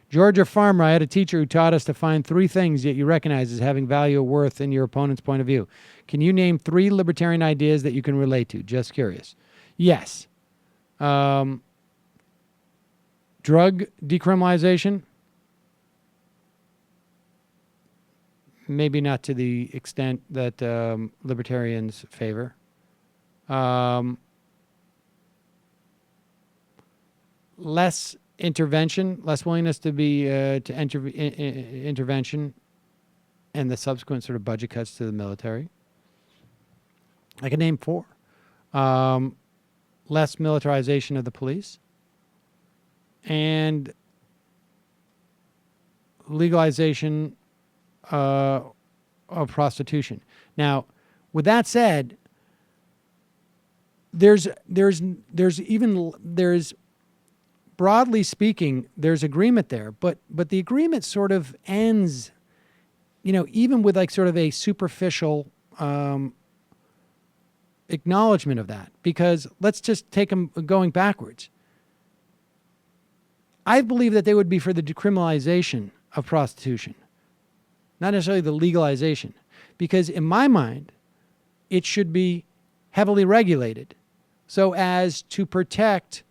Georgia Farmer, I had a teacher who taught us to find 3 things that you recognize as having value or worth in your opponent's point of view. Can you name 3 libertarian ideas that you can relate to? Just curious. Yes. Drug decriminalization. Maybe not to the extent that libertarians favor. Less intervention, less willingness to be intervention, and the subsequent sort of budget cuts to the military. I can name 4. Less militarization of the police, and legalization of prostitution. Now, with that said, there's broadly speaking, there's agreement there, but the agreement sort of ends, even with like sort of a superficial acknowledgement of that. Because let's just take them going backwards. I believe that they would be for the decriminalization of prostitution, not necessarily the legalization, because in my mind, it should be heavily regulated so as to protect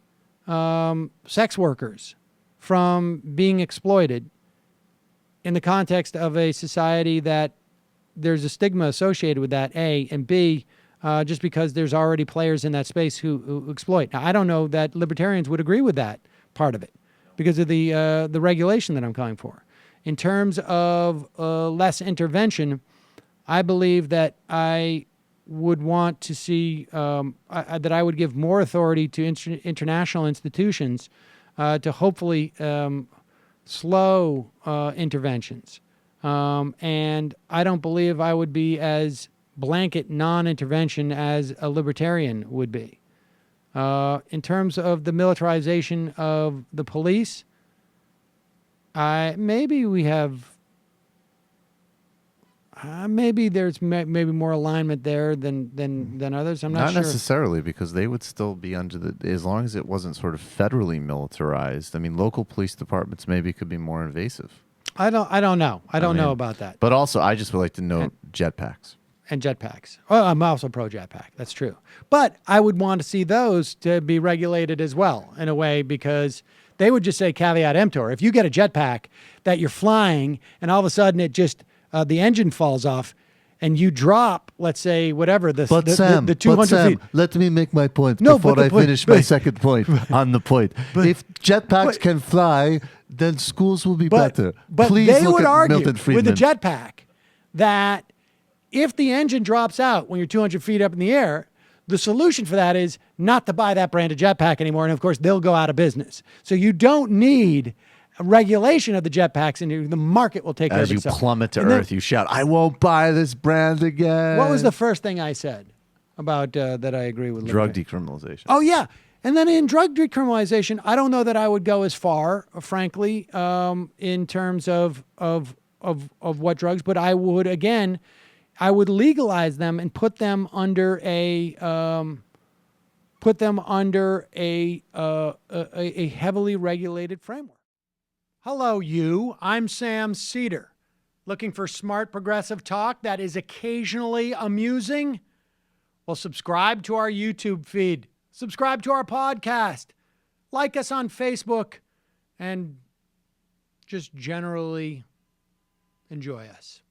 sex workers from being exploited in the context of a society that there's a stigma associated with that, A, and B, just because there's already players in that space who exploit. Now, I don't know that libertarians would agree with that part of it because of the regulation that I'm calling for. In terms of less intervention, I believe that I would want to see that I would give more authority to international institutions to hopefully slow interventions. And I don't believe I would be as blanket non-intervention as a libertarian would be. In terms of the militarization of the police, maybe we have... maybe there's maybe more alignment there than others. I'm not sure. Not necessarily, because they would still be under as long as it wasn't sort of federally militarized. I mean, local police departments maybe could be more invasive. I don't know. I don't know about that. But also, I just would like to note jetpacks. And jetpacks. Well, I'm also pro jetpack. That's true. But I would want to see those to be regulated as well in a way, because they would just say caveat emptor. If you get a jetpack that you're flying and all of a sudden it just the engine falls off, and you drop, let's say, whatever, the 200 feet. Let me make my point before I finish my second point on the point. If jetpacks can fly, then schools will be better. But please they look would at argue Milton Friedman. with the jetpack that if the engine drops out when you're 200 feet up in the air, the solution for that is not to buy that brand of jetpack anymore, and of course, they'll go out of business. So you don't need regulation of the jetpacks, and the market will take care of itself. As you plummet to earth, you shout, "I won't buy this brand again." What was the first thing I said about that I agree with? Drug decriminalization. Oh, yeah. And then in drug decriminalization, I don't know that I would go as far, frankly, in terms of what drugs, but I would, again, I would legalize them and put them under a heavily regulated framework. Hello, you. I'm Sam Seder. Looking for smart progressive talk that is occasionally amusing? Well, subscribe to our YouTube feed. Subscribe to our podcast. Like us on Facebook. And just generally enjoy us.